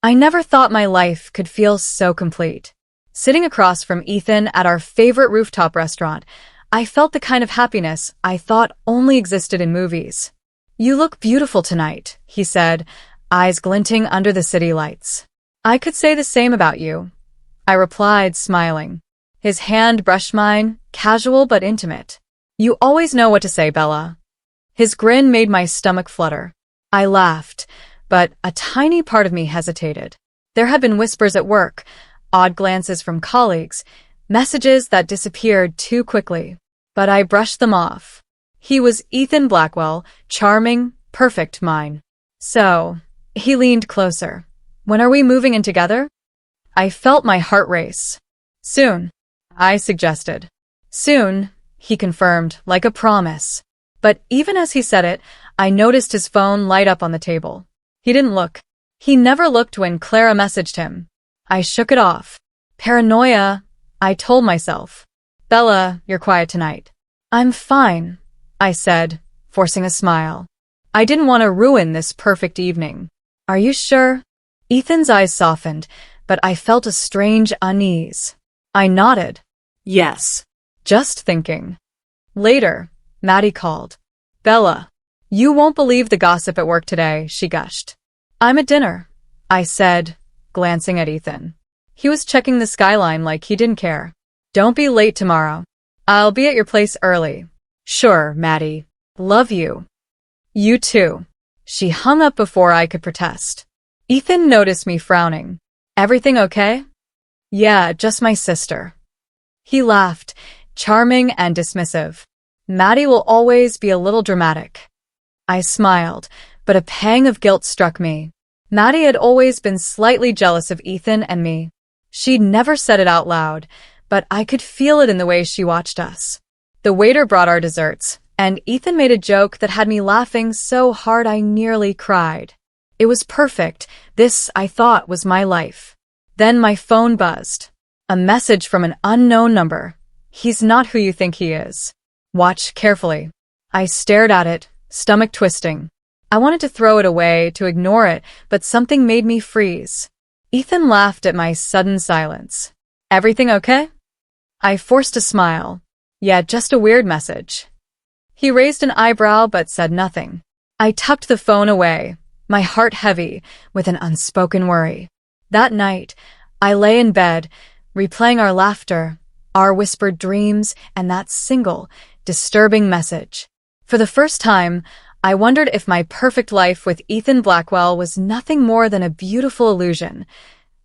I never thought my life could feel so complete. Sitting across from Ethan at our favorite rooftop restaurant, I felt the kind of happiness I thought only existed in movies. "You look beautiful tonight," he said, eyes glinting under the city lights. "I could say the same about you," I replied, smiling. His hand brushed mine, casual but intimate. "You always know what to say, Bella." His grin made my stomach flutter. I laughed, but a tiny part of me hesitated. There had been whispers at work, odd glances from colleagues, messages that disappeared too quickly. But I brushed them off. He was Ethan Blackwell, charming, perfect mine. So, he leaned closer. "When are we moving in together?" I felt my heart race. "Soon," I suggested. "Soon," he confirmed, like a promise. But even as he said it, I noticed his phone light up on the table. He didn't look. He never looked when Clara messaged him. I shook it off. Paranoia, I told myself. "Bella, you're quiet tonight." "I'm fine," I said, forcing a smile. I didn't want to ruin this perfect evening. "Are you sure?" Ethan's eyes softened, but I felt a strange unease. I nodded. "Yes." Just thinking. Later, Maddie called. "Bella, you won't believe the gossip at work today," she gushed. "I'm at dinner," I said, glancing at Ethan. He was checking the skyline like he didn't care. "Don't be late tomorrow. I'll be at your place early." "Sure, Maddie. Love you." "You too." She hung up before I could protest. Ethan noticed me frowning. "Everything okay?" "Yeah, just my sister." He laughed, charming and dismissive. "Maddie will always be a little dramatic." I smiled, but a pang of guilt struck me. Maddie had always been slightly jealous of Ethan and me. She'd never said it out loud, but I could feel it in the way she watched us. The waiter brought our desserts, and Ethan made a joke that had me laughing so hard I nearly cried. It was perfect. This, I thought, was my life. Then my phone buzzed. A message from an unknown number. "He's not who you think he is. Watch carefully." I stared at it, stomach twisting. I wanted to throw it away, to ignore it, but something made me freeze. Ethan laughed at my sudden silence. "Everything okay?" I forced a smile. "Yeah, just a weird message." He raised an eyebrow but said nothing. I tucked the phone away, my heart heavy with an unspoken worry. That night, I lay in bed, replaying our laughter, our whispered dreams, and that single, disturbing message. For the first time, I wondered if my perfect life with Ethan Blackwell was nothing more than a beautiful illusion.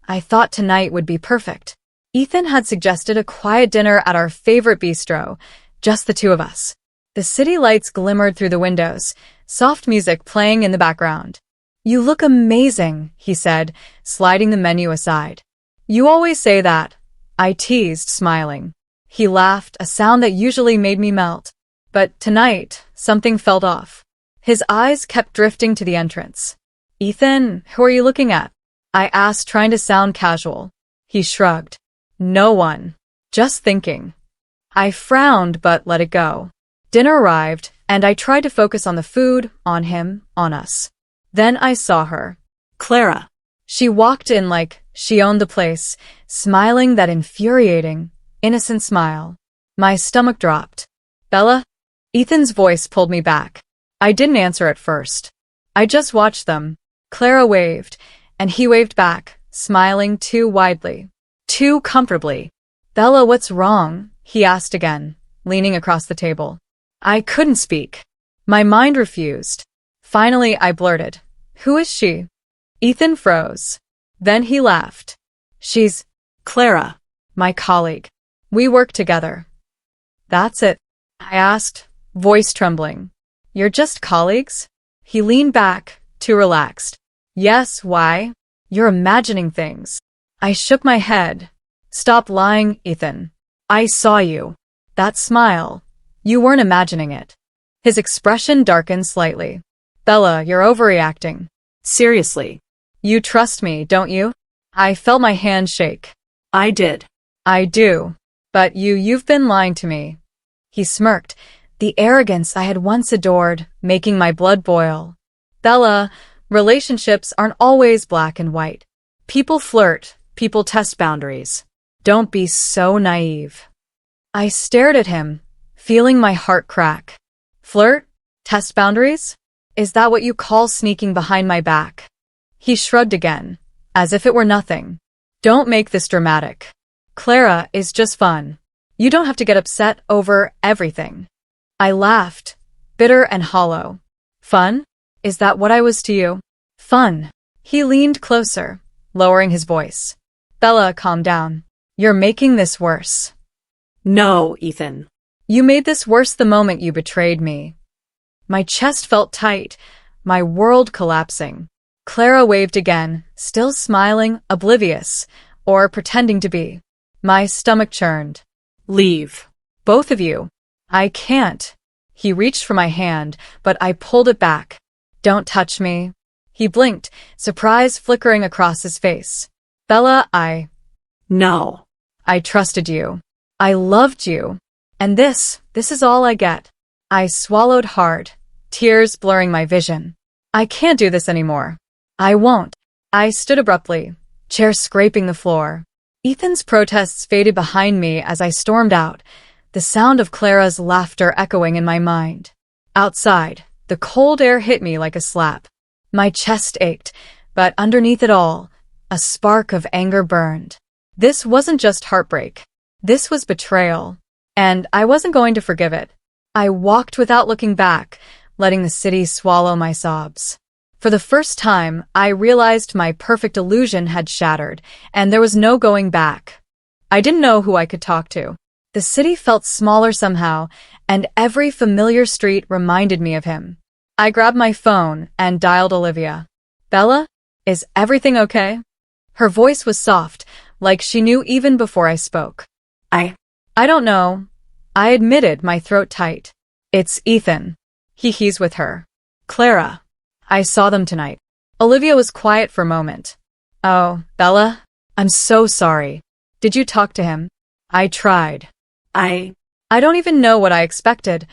I thought tonight would be perfect. Ethan had suggested a quiet dinner at our favorite bistro, just the two of us. The city lights glimmered through the windows, soft music playing in the background. "You look amazing," he said, sliding the menu aside. "You always say that," I teased, smiling. He laughed, a sound that usually made me melt. But tonight, something felt off. His eyes kept drifting to the entrance. "Ethan, who are you looking at?" I asked, trying to sound casual. He shrugged. "No one. Just thinking." I frowned but let it go. Dinner arrived, and I tried to focus on the food, on him, on us. Then I saw her. Clara. She walked in like she owned the place, smiling that infuriating, innocent smile. My stomach dropped. "Bella?" Ethan's voice pulled me back. I didn't answer at first. I just watched them. Clara waved, and he waved back, smiling too widely, too comfortably. "Bella, what's wrong?" he asked again, leaning across the table. I couldn't speak. My mind refused. Finally, I blurted, "Who is she?" Ethan froze. Then he laughed. "She's Clara, my colleague. We work together." "That's it?" I asked, voice trembling. "You're just colleagues?" He leaned back, too relaxed. "Yes, why?" "You're imagining things." I shook my head. "Stop lying, Ethan. I saw you." That smile. You weren't imagining it. His expression darkened slightly. "Bella, you're overreacting." "Seriously. You trust me, don't you?" I felt my hand shake. "I did." "I do. But you've been lying to me." He smirked, the arrogance I had once adored, making my blood boil. "Bella, relationships aren't always black and white. People flirt, people test boundaries. Don't be so naive. I stared at him, feeling my heart crack. Flirt? Test boundaries? Is that what you call sneaking behind my back? He shrugged again, as if it were nothing. Don't make this dramatic. Clara is just fun. You don't have to get upset over everything. I laughed, bitter and hollow. Fun? Is that what I was to you? Fun. He leaned closer, lowering his voice. Bella, calm down. You're making this worse. No, Ethan. You made this worse the moment you betrayed me. My chest felt tight, my world collapsing. Clara waved again, still smiling, oblivious, or pretending to be. My stomach churned. Leave. Both of you. I can't. He reached for my hand, but I pulled it back. Don't touch me. He blinked, surprise flickering across his face. Bella, No. I trusted you. I loved you. And this is all I get. I swallowed hard, tears blurring my vision. I can't do this anymore. I won't. I stood abruptly, chair scraping the floor. Ethan's protests faded behind me as I stormed out, the sound of Clara's laughter echoing in my mind. Outside, the cold air hit me like a slap. My chest ached, but underneath it all, a spark of anger burned. This wasn't just heartbreak. This was betrayal. And I wasn't going to forgive it. I walked without looking back, letting the city swallow my sobs. For the first time, I realized my perfect illusion had shattered, and there was no going back. I didn't know who I could talk to. The city felt smaller somehow, and every familiar street reminded me of him. I grabbed my phone and dialed Olivia. Bella, is everything okay? Her voice was soft, like she knew even before I spoke. I don't know. I admitted, my throat tight. It's Ethan. He's with her. Clara. I saw them tonight. Olivia was quiet for a moment. Oh, Bella? I'm so sorry. Did you talk to him? I tried. I don't even know what I expected.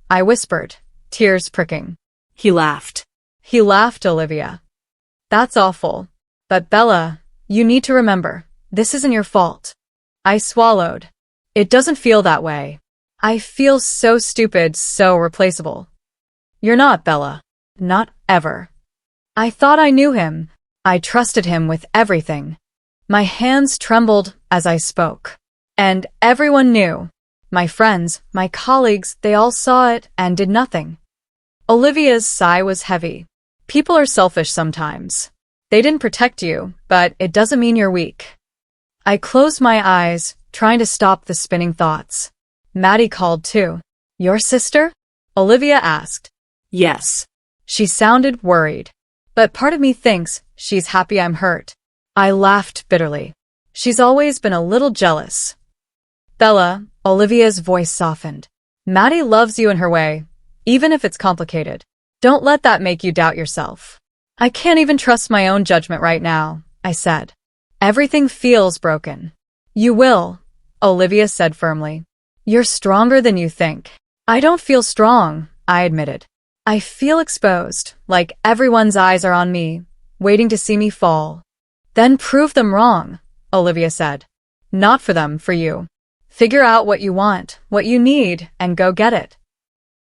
I whispered, tears pricking. He laughed. He laughed, Olivia. That's awful. But Bella, you need to remember, this isn't your fault. I swallowed. It doesn't feel that way. I feel so stupid, so replaceable. You're not, Bella. Not ever. I thought I knew him. I trusted him with everything. My hands trembled as I spoke. And everyone knew. My friends, my colleagues, they all saw it and did nothing. Olivia's sigh was heavy. People are selfish sometimes. They didn't protect you, but it doesn't mean you're weak. I closed my eyes, trying to stop the spinning thoughts. Maddie called too. Your sister? Olivia asked. Yes. She sounded worried. But part of me thinks she's happy I'm hurt. I laughed bitterly. She's always been a little jealous. Bella, Olivia's voice softened. Maddie loves you in her way, even if it's complicated. Don't let that make you doubt yourself. I can't even trust my own judgment right now, I said. Everything feels broken. You will, Olivia said firmly. You're stronger than you think. I don't feel strong, I admitted. I feel exposed, like everyone's eyes are on me, waiting to see me fall. Then prove them wrong, Olivia said. Not for them, for you. Figure out what you want, what you need, and go get it.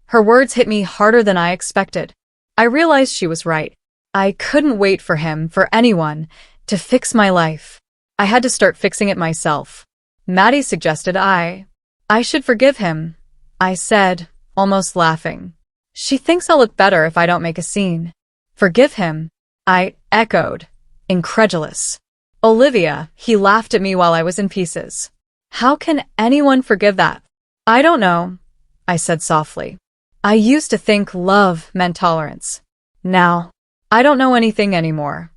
Her words hit me harder than I expected. I realized she was right. I couldn't wait for him, for anyone, to fix my life. I had to start fixing it myself. Maddie suggested I should forgive him, I said, almost laughing. She thinks I'll look better if I don't make a scene. Forgive him? I echoed, incredulous. Olivia, he laughed at me while I was in pieces. How can anyone forgive that? I don't know, I said softly. I used to think love meant tolerance. Now, I don't know anything anymore.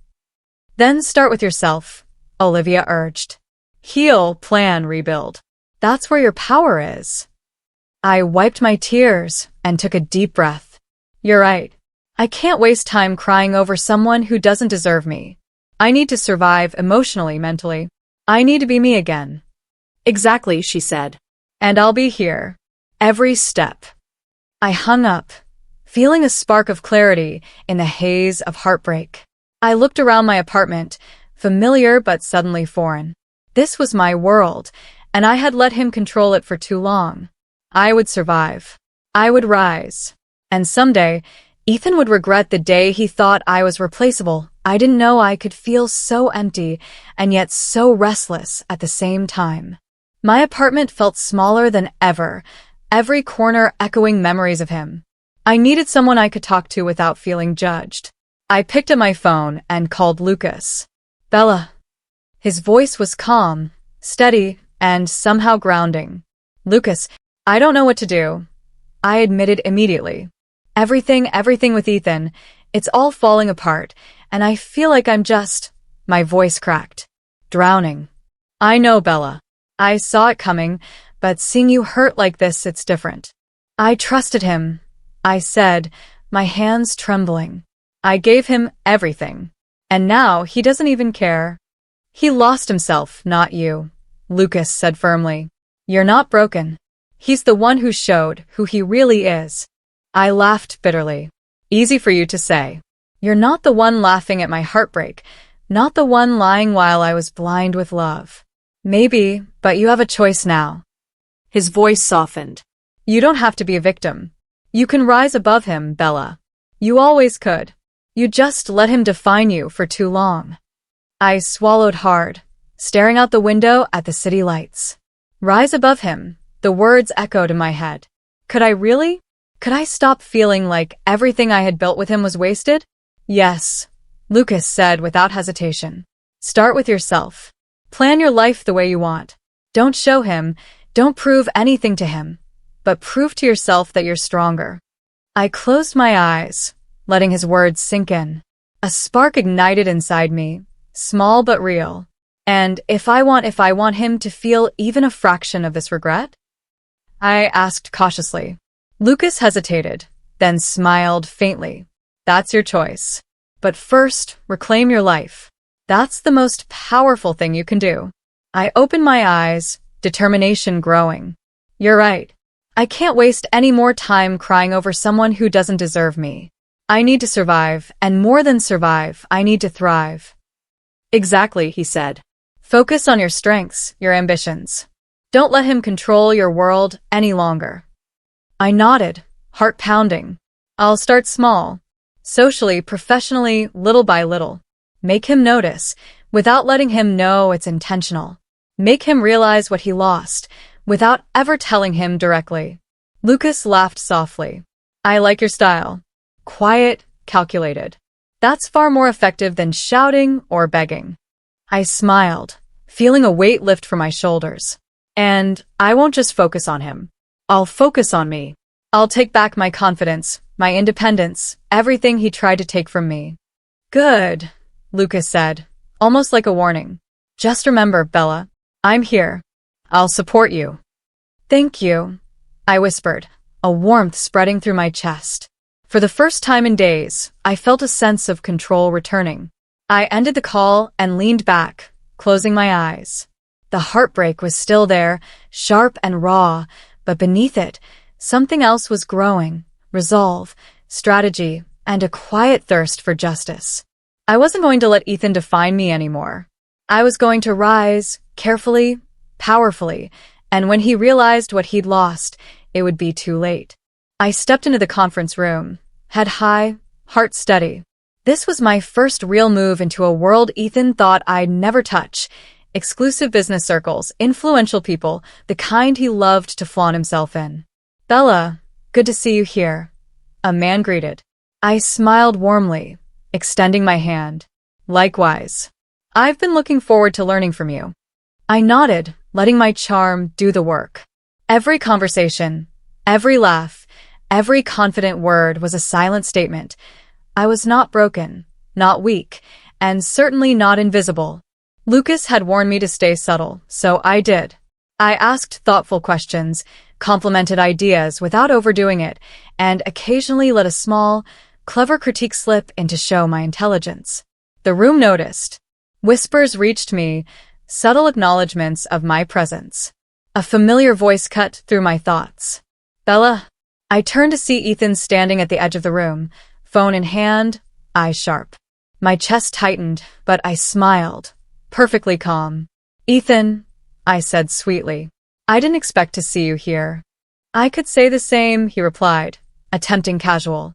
Then start with yourself, Olivia urged. Heal, plan, rebuild. That's where your power is. I wiped my tears and took a deep breath. You're right. I can't waste time crying over someone who doesn't deserve me. I need to survive emotionally, mentally. I need to be me again. Exactly, she said. And I'll be here. Every step. I hung up, feeling a spark of clarity in the haze of heartbreak. I looked around my apartment, familiar but suddenly foreign. This was my world, and I had let him control it for too long. I would survive. I would rise. And someday, Ethan would regret the day he thought I was replaceable. I didn't know I could feel so empty and yet so restless at the same time. My apartment felt smaller than ever, every corner echoing memories of him. I needed someone I could talk to without feeling judged. I picked up my phone and called Lucas. Bella. His voice was calm, steady, and somehow grounding. Lucas, I don't know what to do. I admitted immediately. Everything with Ethan, it's all falling apart, and I feel like I'm just, my voice cracked, drowning. I know, Bella. I saw it coming, but seeing you hurt like this, it's different. I trusted him, I said, my hands trembling. I gave him everything. And now he doesn't even care. He lost himself, not you, Lucas said firmly. You're not broken. He's the one who showed who he really is. I laughed bitterly. Easy for you to say. You're not the one laughing at my heartbreak, not the one lying while I was blind with love. Maybe, but you have a choice now. His voice softened. You don't have to be a victim. You can rise above him, Bella. You always could. You just let him define you for too long. I swallowed hard, staring out the window at the city lights. Rise above him, the words echoed in my head. Could I really? Could I stop feeling like everything I had built with him was wasted? Yes, Lucas said without hesitation. Start with yourself. Plan your life the way you want. Don't show him, don't prove anything to him, but prove to yourself that you're stronger. I closed my eyes, letting his words sink in. A spark ignited inside me, small but real. And if I want him to feel even a fraction of this regret? I asked cautiously. Lucas hesitated, then smiled faintly. That's your choice. But first, reclaim your life. That's the most powerful thing you can do. I opened my eyes, determination growing. You're right. I can't waste any more time crying over someone who doesn't deserve me. I need to survive, and more than survive, I need to thrive. Exactly, he said. Focus on your strengths, your ambitions. Don't let him control your world any longer. I nodded, heart pounding. I'll start small. Socially, professionally, little by little. Make him notice, without letting him know it's intentional. Make him realize what he lost, without ever telling him directly. Lucas laughed softly. I like your style. Quiet, calculated. That's far more effective than shouting or begging. I smiled, feeling a weight lift from my shoulders. And I won't just focus on him. I'll focus on me. I'll take back my confidence, my independence, everything he tried to take from me. Good, Lucas said, almost like a warning. Just remember, Bella, I'm here. I'll support you. Thank you, I whispered, a warmth spreading through my chest. For the first time in days, I felt a sense of control returning. I ended the call and leaned back, closing my eyes. The heartbreak was still there, sharp and raw, but beneath it, something else was growing, resolve, strategy, and a quiet thirst for justice. I wasn't going to let Ethan define me anymore. I was going to rise, carefully, powerfully, and when he realized what he'd lost, it would be too late. I stepped into the conference room, head high, heart steady. This was my first real move into a world Ethan thought I'd never touch. Exclusive business circles, influential people, the kind he loved to flaunt himself in. Bella, good to see you here. A man greeted. I smiled warmly, extending my hand. Likewise. I've been looking forward to learning from you. I nodded, letting my charm do the work. Every conversation, every laugh, every confident word was a silent statement. I was not broken, not weak, and certainly not invisible. Lucas had warned me to stay subtle, so I did. I asked thoughtful questions, complimented ideas without overdoing it, and occasionally let a small, clever critique slip in to show my intelligence. The room noticed. Whispers reached me, subtle acknowledgments of my presence. A familiar voice cut through my thoughts. Bella. I turned to see Ethan standing at the edge of the room, phone in hand, eyes sharp. My chest tightened, but I smiled, perfectly calm. Ethan, I said sweetly, I didn't expect to see you here. I could say the same, he replied, attempting casual.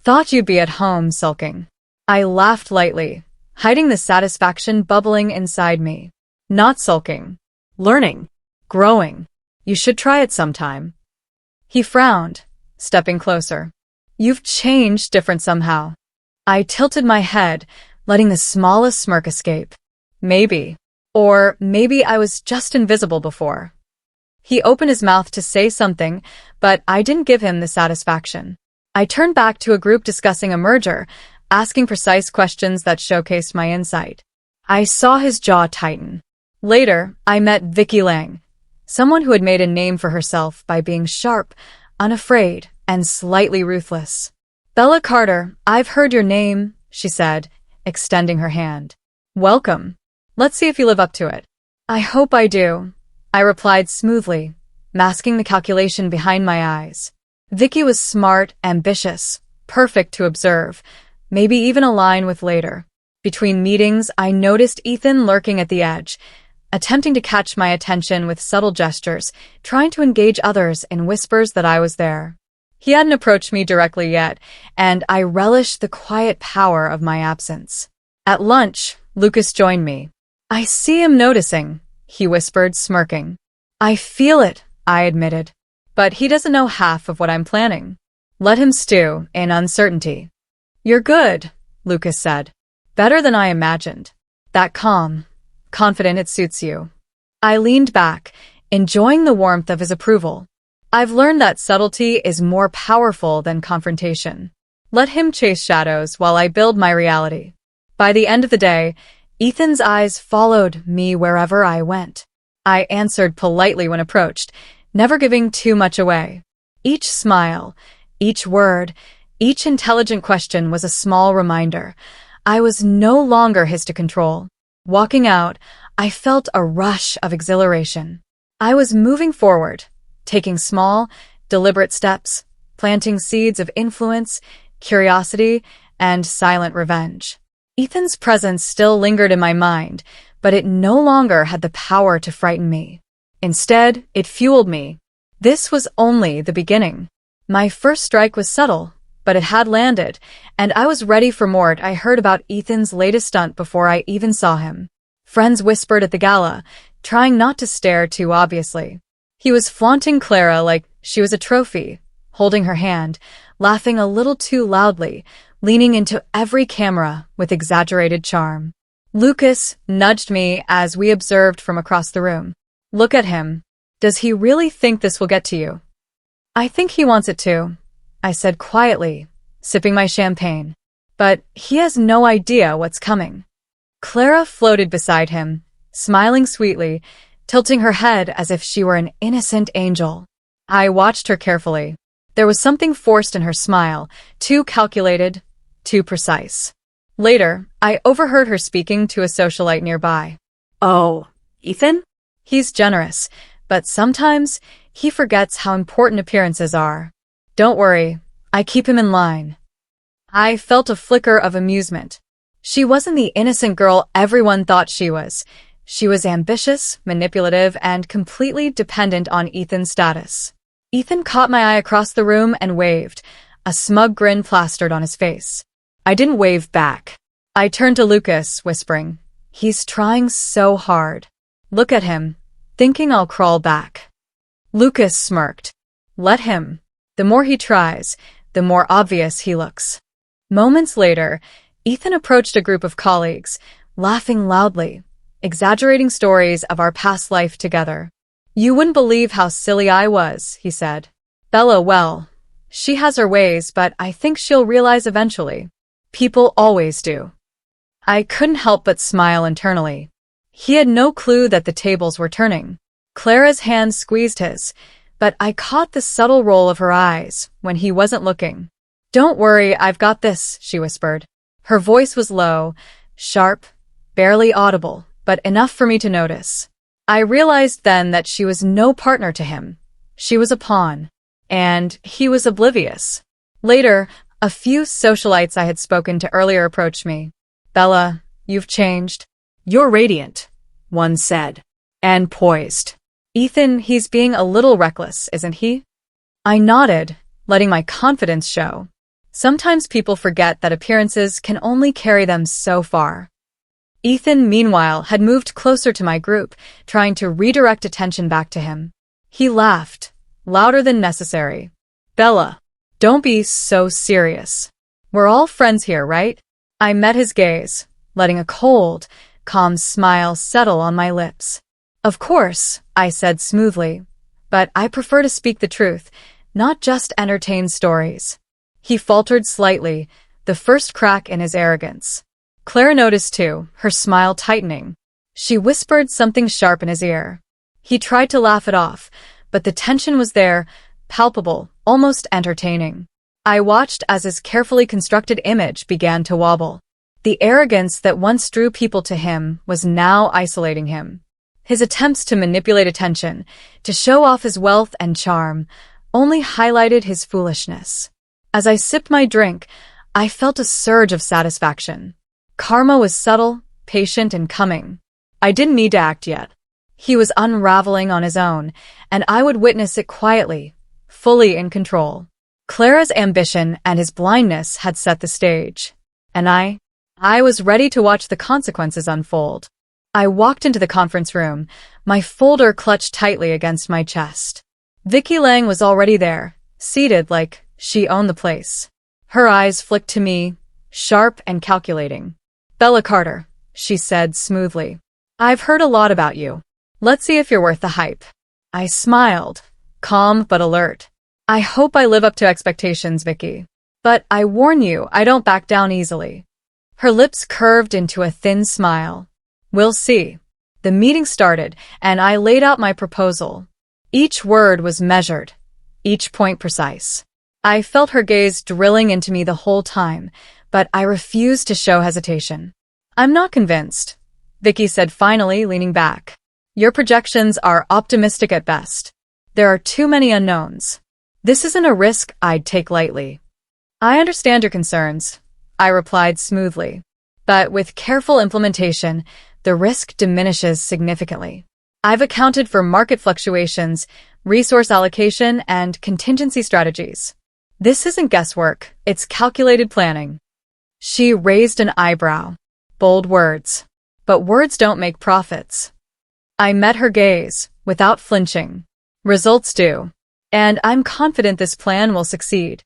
Thought you'd be at home sulking. I laughed lightly, hiding the satisfaction bubbling inside me. Not sulking. Learning. Growing. You should try it sometime. He frowned, stepping closer. You've changed different somehow. I tilted my head, letting the smallest smirk escape. Maybe. Or maybe I was just invisible before. He opened his mouth to say something, but I didn't give him the satisfaction. I turned back to a group discussing a merger, asking precise questions that showcased my insight. I saw his jaw tighten. Later, I met Vicky Lang, someone who had made a name for herself by being sharp, unafraid, and slightly ruthless. Bella Carter, I've heard your name, she said, extending her hand. Welcome. Let's see if you live up to it. I hope I do, I replied smoothly, masking the calculation behind my eyes. Vicky was smart, ambitious, perfect to observe, maybe even align with later. Between meetings, I noticed Ethan lurking at the edge, attempting to catch my attention with subtle gestures, trying to engage others in whispers that I was there. He hadn't approached me directly yet, and I relished the quiet power of my absence. At lunch, Lucas joined me. I see him noticing, he whispered, smirking. I feel it, I admitted. But he doesn't know half of what I'm planning. Let him stew in uncertainty. You're good, Lucas said. Better than I imagined. That calm, confident it suits you. I leaned back, enjoying the warmth of his approval. I've learned that subtlety is more powerful than confrontation. Let him chase shadows while I build my reality. By the end of the day, Ethan's eyes followed me wherever I went. I answered politely when approached, never giving too much away. Each smile, each word, each intelligent question was a small reminder. I was no longer his to control. Walking out, I felt a rush of exhilaration. I was moving forward, taking small, deliberate steps, planting seeds of influence, curiosity, and silent revenge. Ethan's presence still lingered in my mind, but it no longer had the power to frighten me. Instead, it fueled me. This was only the beginning. My first strike was subtle, but it had landed, and I was ready for more. I heard about Ethan's latest stunt before I even saw him. Friends whispered at the gala, trying not to stare too obviously. He was flaunting Clara like she was a trophy, holding her hand, laughing a little too loudly, leaning into every camera with exaggerated charm. Lucas nudged me as we observed from across the room. Look at him. Does he really think this will get to you? I think he wants it to, I said quietly, sipping my champagne. But he has no idea what's coming. Clara floated beside him, smiling sweetly, tilting her head as if she were an innocent angel. I watched her carefully. There was something forced in her smile, too calculated, too precise. Later, I overheard her speaking to a socialite nearby. Oh, Ethan? He's generous, but sometimes he forgets how important appearances are. Don't worry, I keep him in line. I felt a flicker of amusement. She wasn't the innocent girl everyone thought she was. She was ambitious, manipulative, and completely dependent on Ethan's status. Ethan caught my eye across the room and waved, a smug grin plastered on his face. I didn't wave back. I turned to Lucas, whispering, He's trying so hard. Look at him, thinking I'll crawl back. Lucas smirked. Let him. The more he tries, the more obvious he looks. Moments later, Ethan approached a group of colleagues, laughing loudly, exaggerating stories of our past life together. You wouldn't believe how silly I was, he said. Bella, well, she has her ways, but I think she'll realize eventually. People always do. I couldn't help but smile internally. He had no clue that the tables were turning. Clara's hand squeezed his, but I caught the subtle roll of her eyes when he wasn't looking. Don't worry, I've got this, she whispered. Her voice was low, sharp, barely audible, but enough for me to notice. I realized then that she was no partner to him. She was a pawn, and he was oblivious. Later, a few socialites I had spoken to earlier approached me. Bella, you've changed. You're radiant, one said. And poised. Ethan, he's being a little reckless, isn't he? I nodded, letting my confidence show. Sometimes people forget that appearances can only carry them so far. Ethan, meanwhile, had moved closer to my group, trying to redirect attention back to him. He laughed, louder than necessary. Bella, don't be so serious. We're all friends here, right? I met his gaze, letting a cold, calm smile settle on my lips. Of course, I said smoothly, but I prefer to speak the truth, not just entertain stories. He faltered slightly, the first crack in his arrogance. Clara noticed too, her smile tightening. She whispered something sharp in his ear. He tried to laugh it off, but the tension was there, palpable, almost entertaining. I watched as his carefully constructed image began to wobble. The arrogance that once drew people to him was now isolating him. His attempts to manipulate attention, to show off his wealth and charm, only highlighted his foolishness. As I sipped my drink, I felt a surge of satisfaction. Karma was subtle, patient, and coming. I didn't need to act yet. He was unraveling on his own, and I would witness it quietly, fully in control. Clara's ambition and his blindness had set the stage, and I was ready to watch the consequences unfold. I walked into the conference room, my folder clutched tightly against my chest. Vicky Lang was already there, seated like she owned the place. Her eyes flicked to me, sharp and calculating. Bella Carter, she said smoothly. I've heard a lot about you. Let's see if you're worth the hype. I smiled, calm but alert. I hope I live up to expectations, Vicky. But I warn you, I don't back down easily. Her lips curved into a thin smile. We'll see. The meeting started, and I laid out my proposal. Each word was measured, each point precise. I felt her gaze drilling into me the whole time, but I refused to show hesitation. I'm not convinced, Vicky said finally, leaning back. Your projections are optimistic at best. There are too many unknowns. This isn't a risk I'd take lightly. I understand your concerns, I replied smoothly. But with careful implementation, the risk diminishes significantly. I've accounted for market fluctuations, resource allocation, and contingency strategies. This isn't guesswork, it's calculated planning. She raised an eyebrow. Bold words. But words don't make profits. I met her gaze, without flinching. Results do. And I'm confident this plan will succeed.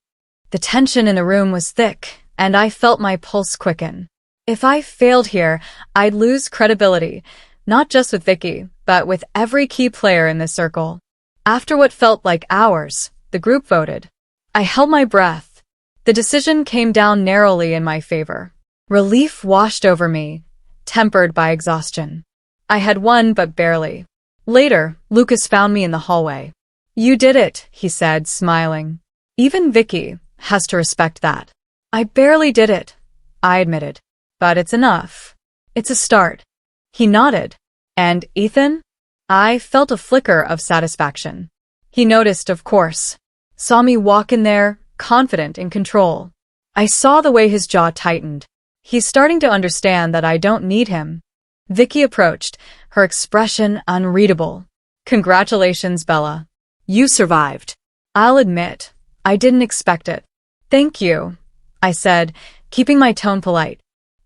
The tension in the room was thick, and I felt my pulse quicken. If I failed here, I'd lose credibility, not just with Vicky, but with every key player in this circle. After what felt like hours, the group voted. I held my breath. The decision came down narrowly in my favor. Relief washed over me, tempered by exhaustion. I had won, but barely. Later, Lucas found me in the hallway. You did it, he said, smiling. Even Vicky has to respect that. I barely did it, I admitted. But it's enough. It's a start. He nodded. And Ethan? I felt a flicker of satisfaction. He noticed, of course. Saw me walk in there, confident, in control. I saw the way his jaw tightened. He's starting to understand that I don't need him. Vicky approached, her expression unreadable. Congratulations, Bella. You survived. I'll admit, I didn't expect it. Thank you, I said, keeping my tone polite.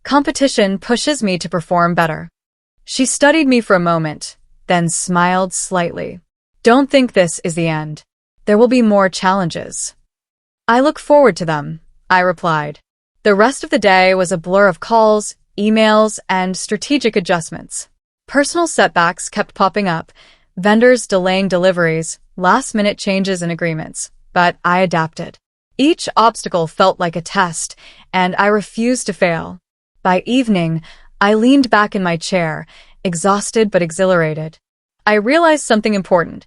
Competition pushes me to perform better. She studied me for a moment, then smiled slightly. Don't think this is the end. There will be more challenges. I look forward to them, I replied. The rest of the day was a blur of calls, emails, and strategic adjustments. Personal setbacks kept popping up, vendors delaying deliveries, last-minute changes in agreements, but I adapted. Each obstacle felt like a test, and I refused to fail. By evening, I leaned back in my chair, exhausted but exhilarated. I realized something important.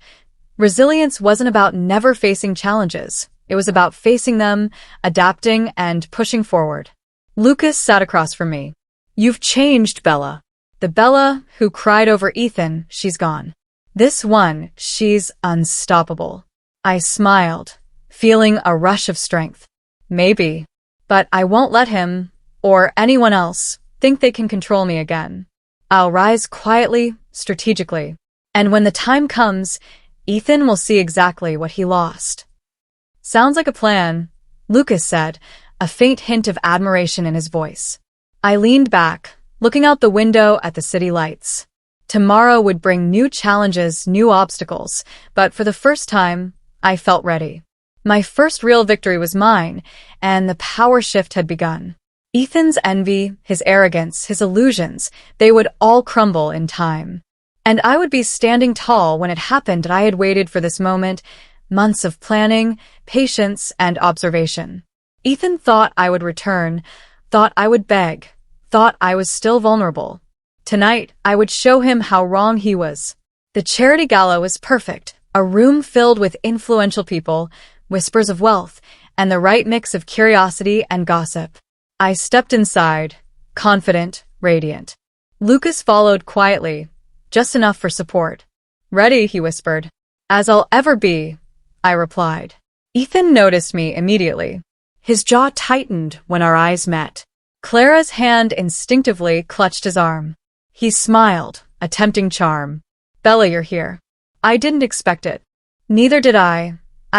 Resilience wasn't about never facing challenges. It was about facing them, adapting, and pushing forward. Lucas sat across from me. You've changed, Bella. The Bella who cried over Ethan, she's gone. This one, she's unstoppable. I smiled, feeling a rush of strength. Maybe. But I won't let him, or anyone else, think they can control me again. I'll rise quietly, strategically. And when the time comes, Ethan will see exactly what he lost. Sounds like a plan, Lucas said, a faint hint of admiration in his voice. I leaned back, looking out the window at the city lights. Tomorrow would bring new challenges, new obstacles, but for the first time, I felt ready. My first real victory was mine, and the power shift had begun. Ethan's envy, his arrogance, his illusions, they would all crumble in time. And I would be standing tall when it happened that I had waited for this moment, months of planning, patience, and observation. Ethan thought I would return, thought I would beg, thought I was still vulnerable. Tonight, I would show him how wrong he was. The charity gala was perfect, a room filled with influential people, whispers of wealth, and the right mix of curiosity and gossip. I stepped inside, confident, radiant. Lucas followed quietly, just enough for support. Ready, he whispered. As I'll ever be, I replied. Ethan noticed me immediately. His jaw tightened when our eyes met. Clara's hand instinctively clutched his arm. He smiled, a tempting charm. Bella, you're here. I didn't expect it. Neither did I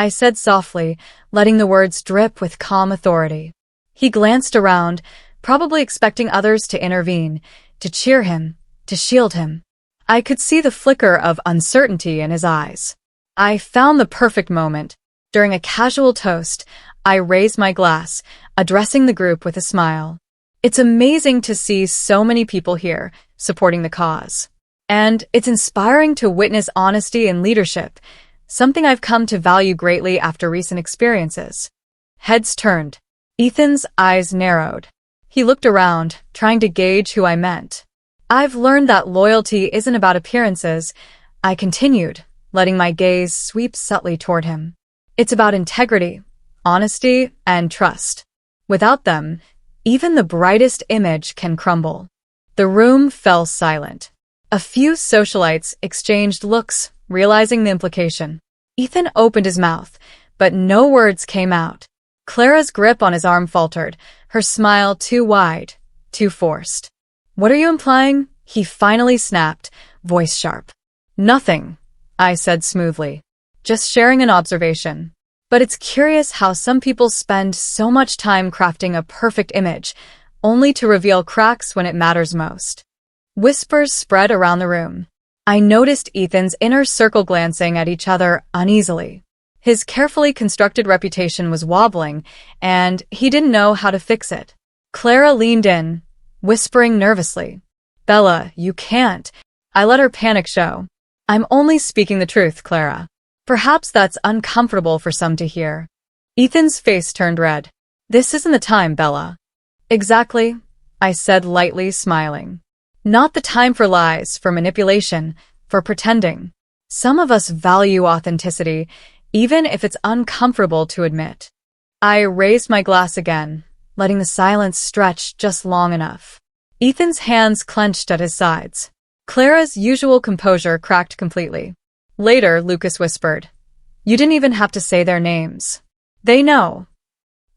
said softly, letting the words drip with calm authority. He glanced around, probably expecting others to intervene, to cheer him, to shield him. I could see the flicker of uncertainty in his eyes. I found the perfect moment. During a casual toast, I raised my glass, addressing the group with a smile. It's amazing to see so many people here, supporting the cause. And it's inspiring to witness honesty and leadership, something I've come to value greatly after recent experiences. Heads turned. Ethan's eyes narrowed. He looked around, trying to gauge who I meant. I've learned that loyalty isn't about appearances, I continued, letting my gaze sweep subtly toward him. It's about integrity, honesty, and trust. Without them, even the brightest image can crumble. The room fell silent. A few socialites exchanged looks, realizing the implication. Ethan opened his mouth, but no words came out. Clara's grip on his arm faltered, her smile too wide, too forced. What are you implying? He finally snapped, voice sharp. Nothing, I said smoothly. Just sharing an observation. But it's curious how some people spend so much time crafting a perfect image, only to reveal cracks when it matters most. Whispers spread around the room. I noticed Ethan's inner circle glancing at each other uneasily. His carefully constructed reputation was wobbling, and he didn't know how to fix it. Clara leaned in, whispering nervously. Bella, you can't. I let her panic show. I'm only speaking the truth, Clara. Perhaps that's uncomfortable for some to hear. Ethan's face turned red. This isn't the time, Bella. Exactly, I said lightly, smiling. Not the time for lies, for manipulation, for pretending. Some of us value authenticity, even if it's uncomfortable to admit. I raised my glass again, letting the silence stretch just long enough. Ethan's hands clenched at his sides. Clara's usual composure cracked completely. Later, Lucas whispered, You didn't even have to say their names. They know.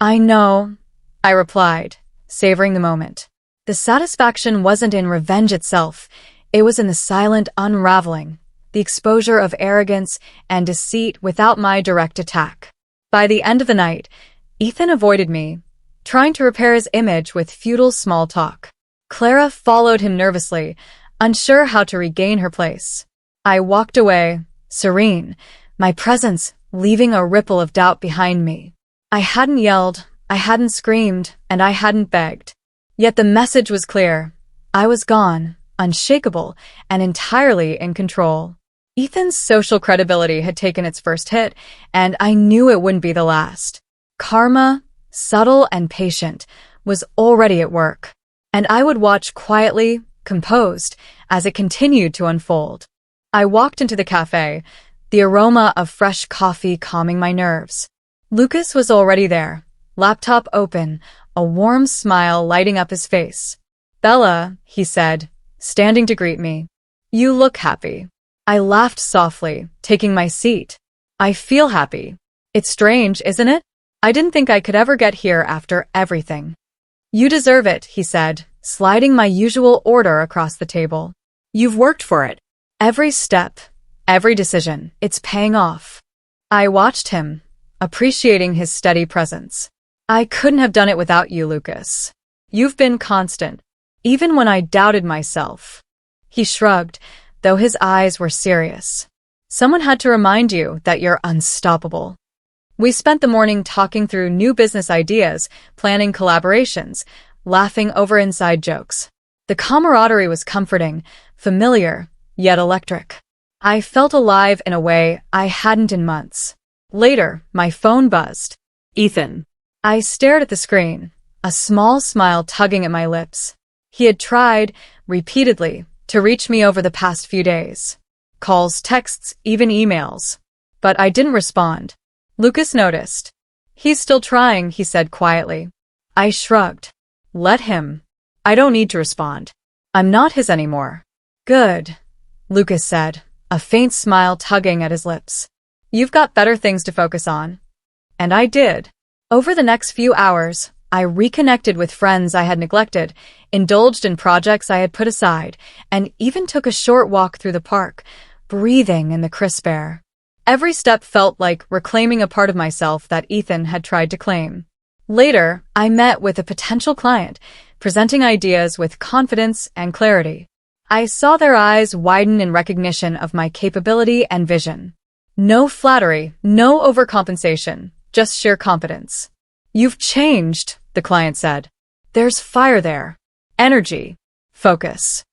I know, I replied, savoring the moment. The satisfaction wasn't in revenge itself, it was in the silent unraveling, the exposure of arrogance and deceit without my direct attack. By the end of the night, Ethan avoided me, trying to repair his image with futile small talk. Clara followed him nervously, unsure how to regain her place. I walked away, serene, my presence leaving a ripple of doubt behind me. I hadn't yelled, I hadn't screamed, and I hadn't begged. Yet the message was clear. I was gone, unshakable, and entirely in control. Ethan's social credibility had taken its first hit, and I knew it wouldn't be the last. Karma, subtle and patient, was already at work, and I would watch quietly, composed, as it continued to unfold. I walked into the cafe, the aroma of fresh coffee calming my nerves. Lucas was already there, laptop open, a warm smile lighting up his face. Bella, he said, standing to greet me. You look happy. I laughed softly, taking my seat. I feel happy. It's strange, isn't it? I didn't think I could ever get here after everything. You deserve it, he said, sliding my usual order across the table. You've worked for it. Every step, every decision, it's paying off. I watched him, appreciating his steady presence. I couldn't have done it without you, Lucas. You've been constant, even when I doubted myself. He shrugged, though his eyes were serious. Someone had to remind you that you're unstoppable. We spent the morning talking through new business ideas, planning collaborations, laughing over inside jokes. The camaraderie was comforting, familiar, yet electric. I felt alive in a way I hadn't in months. Later, my phone buzzed. Ethan. I stared at the screen, a small smile tugging at my lips. He had tried, repeatedly, to reach me over the past few days. Calls, texts, even emails. But I didn't respond. Lucas noticed. He's still trying, he said quietly. I shrugged. Let him. I don't need to respond. I'm not his anymore. Good, Lucas said, a faint smile tugging at his lips. You've got better things to focus on. And I did. Over the next few hours, I reconnected with friends I had neglected, indulged in projects I had put aside, and even took a short walk through the park, breathing in the crisp air. Every step felt like reclaiming a part of myself that Ethan had tried to claim. Later, I met with a potential client, presenting ideas with confidence and clarity. I saw their eyes widen in recognition of my capability and vision. No flattery, no overcompensation, just sheer competence. You've changed, the client said. There's fire there. Energy. Focus.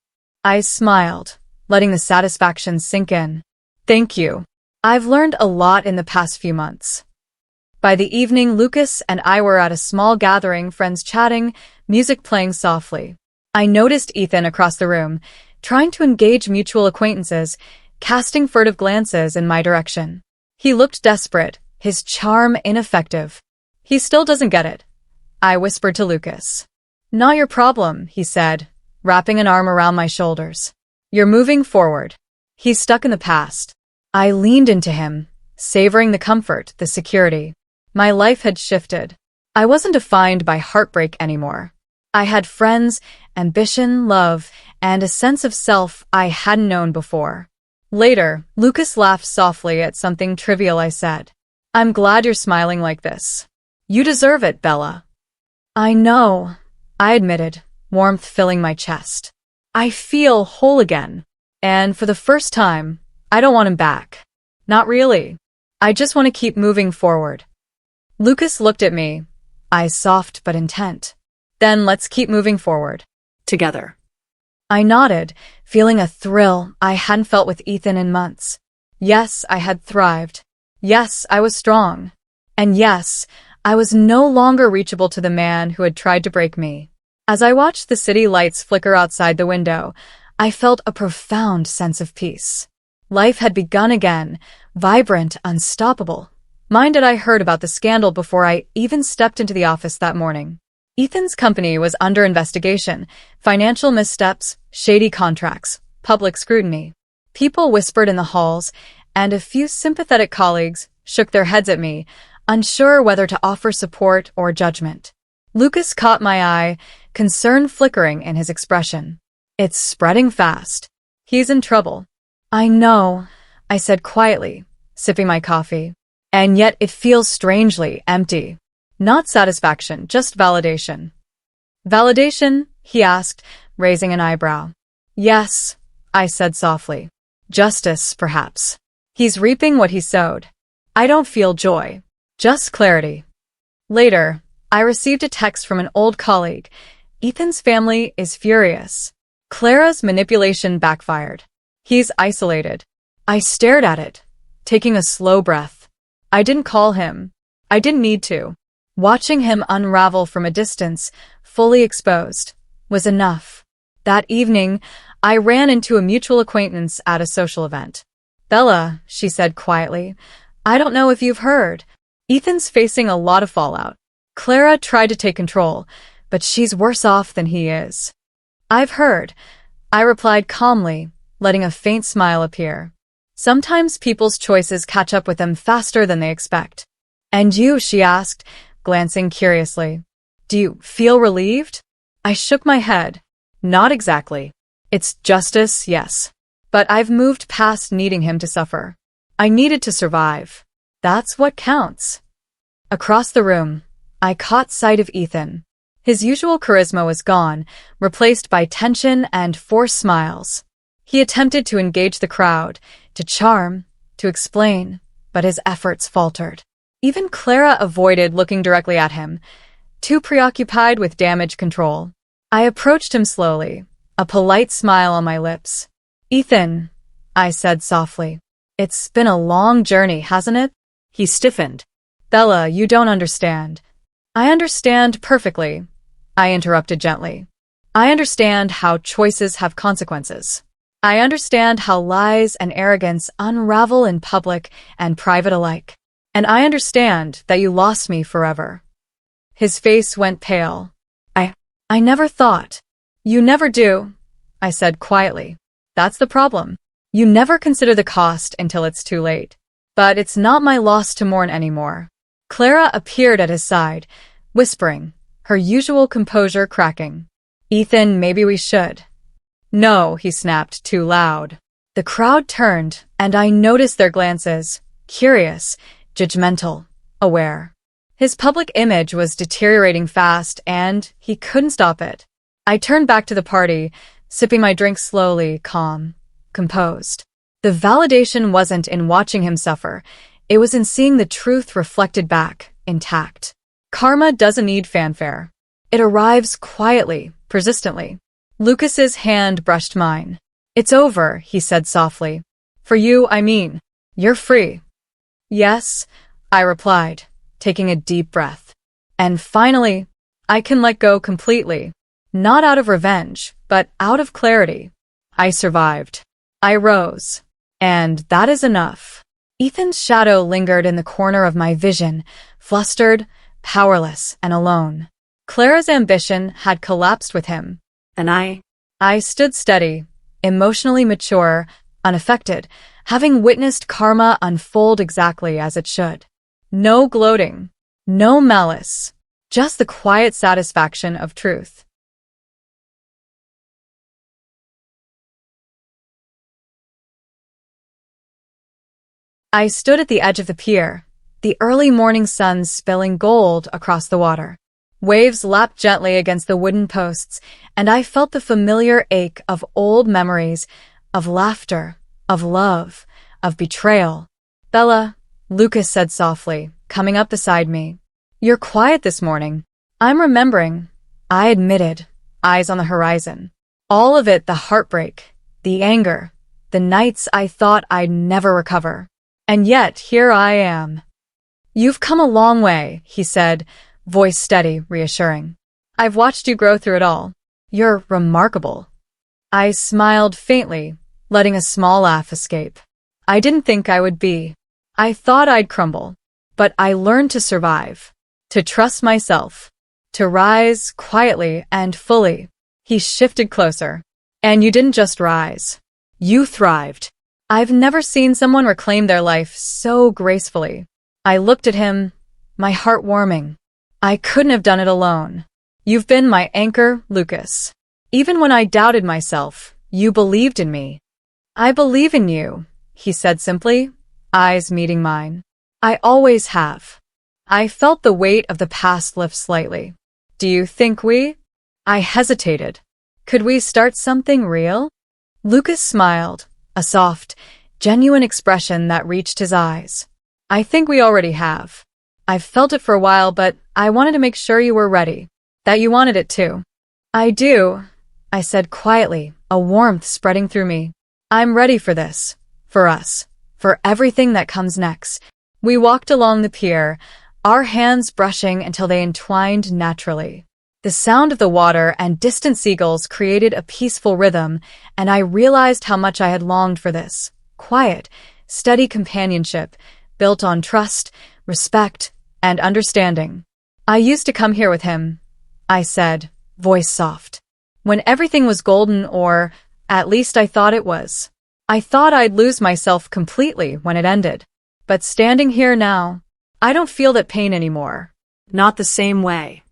I smiled, letting the satisfaction sink in. Thank you. I've learned a lot in the past few months. By the evening, Lucas and I were at a small gathering, friends chatting, music playing softly. I noticed Ethan across the room, trying to engage mutual acquaintances, casting furtive glances in my direction. He looked desperate, his charm ineffective. He still doesn't get it, I whispered to Lucas. Not your problem, he said, wrapping an arm around my shoulders. You're moving forward. He's stuck in the past. I leaned into him, savoring the comfort, the security. My life had shifted. I wasn't defined by heartbreak anymore. I had friends, ambition, love, and a sense of self I hadn't known before. Later, Lucas laughed softly at something trivial I said. I'm glad you're smiling like this. You deserve it, Bella. I know, I admitted, warmth filling my chest. I feel whole again. And for the first time, I don't want him back. Not really. I just want to keep moving forward. Lucas looked at me, eyes soft but intent. Then let's keep moving forward. Together. I nodded, feeling a thrill I hadn't felt with Ethan in months. Yes, I had thrived. Yes, I was strong. And yes, I was no longer reachable to the man who had tried to break me. As I watched the city lights flicker outside the window, I felt a profound sense of peace. Life had begun again, vibrant, unstoppable. Mind had I heard about the scandal before I even stepped into the office that morning. Ethan's company was under investigation, financial missteps, shady contracts, public scrutiny. People whispered in the halls, and a few sympathetic colleagues shook their heads at me, unsure whether to offer support or judgment. Lucas caught my eye, concern flickering in his expression. It's spreading fast. He's in trouble. I know, I said quietly, sipping my coffee. And yet it feels strangely empty. Not satisfaction, just validation. Validation? He asked, raising an eyebrow. Yes, I said softly. Justice, perhaps. He's reaping what he sowed. I don't feel joy, just clarity. Later, I received a text from an old colleague. Ethan's family is furious. Clara's manipulation backfired. He's isolated. I stared at it, taking a slow breath. I didn't call him. I didn't need to. Watching him unravel from a distance, fully exposed, was enough. That evening, I ran into a mutual acquaintance at a social event. Bella, she said quietly, I don't know if you've heard. Ethan's facing a lot of fallout. Clara tried to take control, but she's worse off than he is. I've heard, I replied calmly, letting a faint smile appear. Sometimes people's choices catch up with them faster than they expect. And you, she asked, glancing curiously. Do you feel relieved? I shook my head. Not exactly. It's justice, yes. But I've moved past needing him to suffer. I needed to survive. That's what counts. Across the room, I caught sight of Ethan. His usual charisma was gone, replaced by tension and forced smiles. He attempted to engage the crowd, to charm, to explain, but his efforts faltered. Even Clara avoided looking directly at him, too preoccupied with damage control. I approached him slowly, a polite smile on my lips. "Ethan," I said softly. "It's been a long journey, hasn't it?" He stiffened. "Bella, you don't understand." "I understand perfectly," I interrupted gently. "I understand how choices have consequences. I understand how lies and arrogance unravel in public and private alike. And I understand that you lost me forever." His face went pale. I never thought. "You never do," I said quietly. "That's the problem. You never consider the cost until it's too late. But it's not my loss to mourn anymore." Clara appeared at his side, whispering, her usual composure cracking. "Ethan, maybe we should." "No," he snapped, too loud. The crowd turned, and I noticed their glances, curious, judgmental, aware. His public image was deteriorating fast, and he couldn't stop it. I turned back to the party, sipping my drink slowly, calm, composed. The validation wasn't in watching him suffer. It was in seeing the truth reflected back, intact. Karma doesn't need fanfare. It arrives quietly, persistently. Lucas's hand brushed mine. "It's over," he said softly. "For you, I mean. You're free." "Yes," I replied, taking a deep breath. "And finally, I can let go completely. Not out of revenge, but out of clarity. I survived. I rose. And that is enough." Ethan's shadow lingered in the corner of my vision, flustered, powerless, and alone. Clara's ambition had collapsed with him. And I stood steady, emotionally mature, unaffected, having witnessed karma unfold exactly as it should. No gloating, no malice, just the quiet satisfaction of truth. I stood at the edge of the pier, the early morning sun spilling gold across the water. Waves lapped gently against the wooden posts, and I felt the familiar ache of old memories, of laughter, of love, of betrayal. "Bella," Lucas said softly, coming up beside me. "You're quiet this morning." "I'm remembering," I admitted, eyes on the horizon. All of it, the heartbreak, the anger, the nights I thought I'd never recover. And yet, here I am. "You've come a long way," he said, voice steady, reassuring. "I've watched you grow through it all. You're remarkable." I smiled faintly, letting a small laugh escape. I didn't think I would be. I thought I'd crumble. But I learned to survive, to trust myself, to rise quietly and fully. He shifted closer. "And you didn't just rise. You thrived." I've never seen someone reclaim their life so gracefully. I looked at him, my heart warming. I couldn't have done it alone. "You've been my anchor, Lucas. Even when I doubted myself, you believed in me." "I believe in you," he said simply, eyes meeting mine. "I always have." I felt the weight of the past lift slightly. "Do you think we?" I hesitated. "Could we start something real?" Lucas smiled, a soft, genuine expression that reached his eyes. "I think we already have. I've felt it for a while, but I wanted to make sure you were ready, that you wanted it too." "I do," I said quietly, a warmth spreading through me. "I'm ready for this, for us, for everything that comes next." We walked along the pier, our hands brushing until they entwined naturally. The sound of the water and distant seagulls created a peaceful rhythm, and I realized how much I had longed for this. Quiet, steady companionship, built on trust, respect, and understanding. "I used to come here with him," I said, voice soft. "When everything was golden, or at least I thought it was. I thought I'd lose myself completely when it ended. But standing here now, I don't feel that pain anymore." "Not the same way."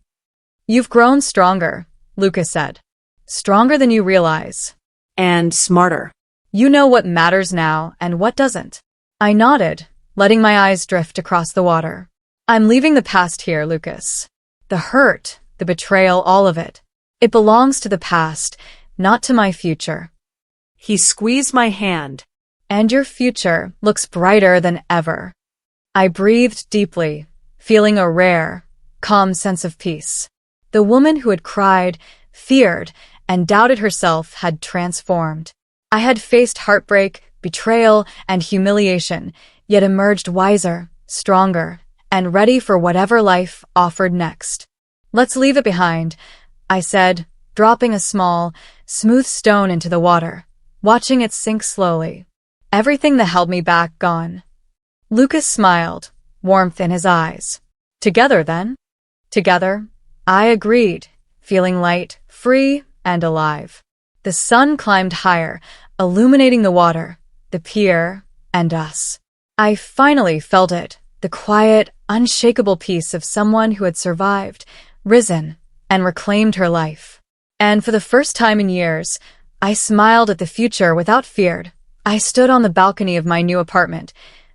"You've grown stronger," Lucas said. Stronger than you realize. And smarter. You know what matters now and what doesn't. I nodded, letting my eyes drift across the water. I'm leaving the past here, Lucas. The hurt, the betrayal, all of it. It belongs to the past, not to my future. He squeezed my hand. And your future looks brighter than ever. I breathed deeply, feeling a rare, calm sense of peace. The woman who had cried, feared, and doubted herself had transformed. I had faced heartbreak, betrayal, and humiliation, yet emerged wiser, stronger, and ready for whatever life offered next. Let's leave it behind, I said, dropping a small, smooth stone into the water, watching it sink slowly. Everything that held me back gone. Lucas smiled, warmth in his eyes. Together, then? Together, I agreed, feeling light, free, and alive. The sun climbed higher, illuminating the water, the pier, and us. I finally felt it, the quiet, unshakable peace of someone who had survived, risen, and reclaimed her life. And for the first time in years, I smiled at the future without fear. I stood on the balcony of my new apartment,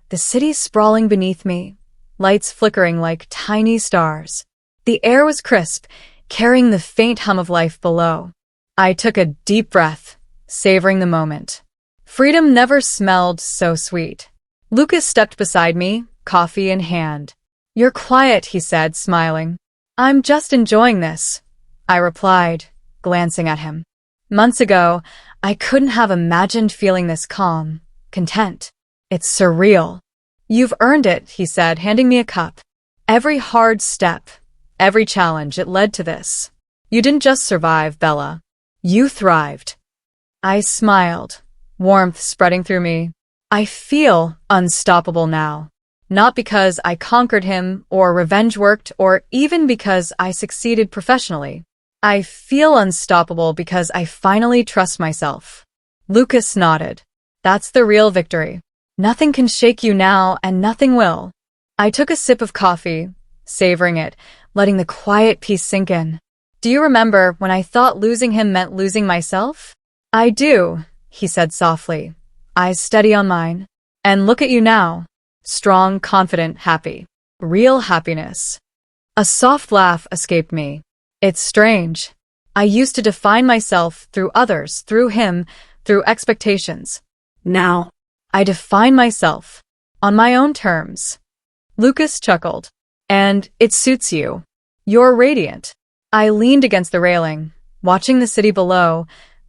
the city sprawling beneath me, lights flickering like tiny stars. The air was crisp, carrying the faint hum of life below. I took a deep breath, savoring the moment. Freedom never smelled so sweet. Lucas stepped beside me, coffee in hand. You're quiet, he said, smiling. I'm just enjoying this, I replied, glancing at him. Months ago, I couldn't have imagined feeling this calm, content. It's surreal. You've earned it, he said, handing me a cup. Every hard step, every challenge, it led to this. You didn't just survive, Bella. You thrived. I smiled, warmth spreading through me. I feel unstoppable now. Not because I conquered him, or revenge worked, or even because I succeeded professionally. I feel unstoppable because I finally trust myself. Lucas nodded. That's the real victory. Nothing can shake you now, and nothing will. I took a sip of coffee, savoring it, letting the quiet peace sink in. Do you remember when I thought losing him meant losing myself? I do, he said softly, eyes steady on mine. And look at you now. Strong, confident, happy. Real happiness. A soft laugh escaped me. It's strange. I used to define myself through others, through him, through expectations. Now, I define myself on my own terms. Lucas chuckled. And it suits you. You're radiant. I leaned against the railing, watching the city below,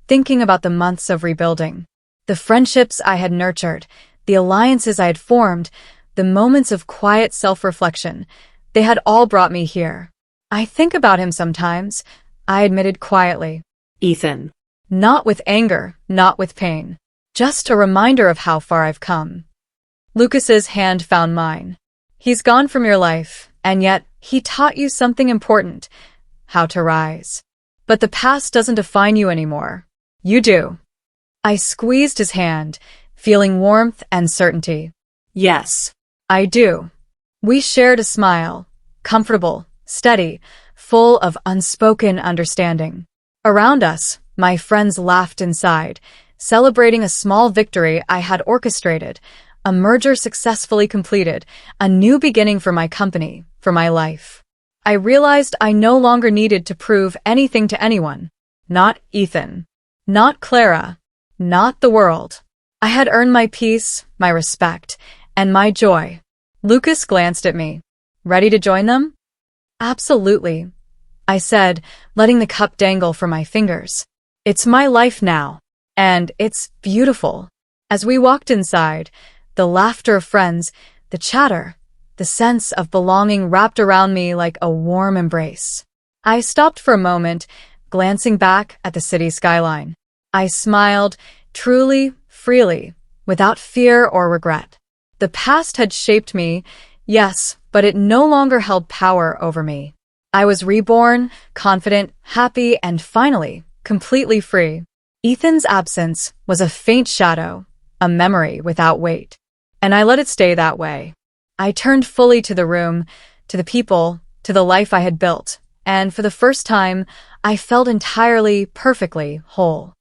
thinking about the months of rebuilding. The friendships I had nurtured, the alliances I had formed, the moments of quiet self-reflection, they had all brought me here. I think about him sometimes, I admitted quietly. Ethan. Not with anger, not with pain. Just a reminder of how far I've come. Lucas's hand found mine. He's gone from your life, and yet he taught you something important. How to rise. But the past doesn't define you anymore. You do. I squeezed his hand, feeling warmth and certainty. Yes, I do. We shared a smile, comfortable, steady, full of unspoken understanding. Around us, my friends laughed inside, celebrating a small victory I had orchestrated, a merger successfully completed, a new beginning for my company, for my life. I realized I no longer needed to prove anything to anyone. Not Ethan. Not Clara. Not the world. I had earned my peace, my respect, and my joy. Lucas glanced at me. Ready to join them? Absolutely, I said, letting the cup dangle from my fingers. It's my life now, and it's beautiful. As we walked inside, the laughter of friends, the chatter, the sense of belonging wrapped around me like a warm embrace. I stopped for a moment, glancing back at the city skyline. I smiled, truly, freely, without fear or regret. The past had shaped me, yes, but it no longer held power over me. I was reborn, confident, happy, and finally, completely free. Ethan's absence was a faint shadow, a memory without weight. And I let it stay that way. I turned fully to the room, to the people, to the life I had built, and for the first time, I felt entirely, perfectly whole.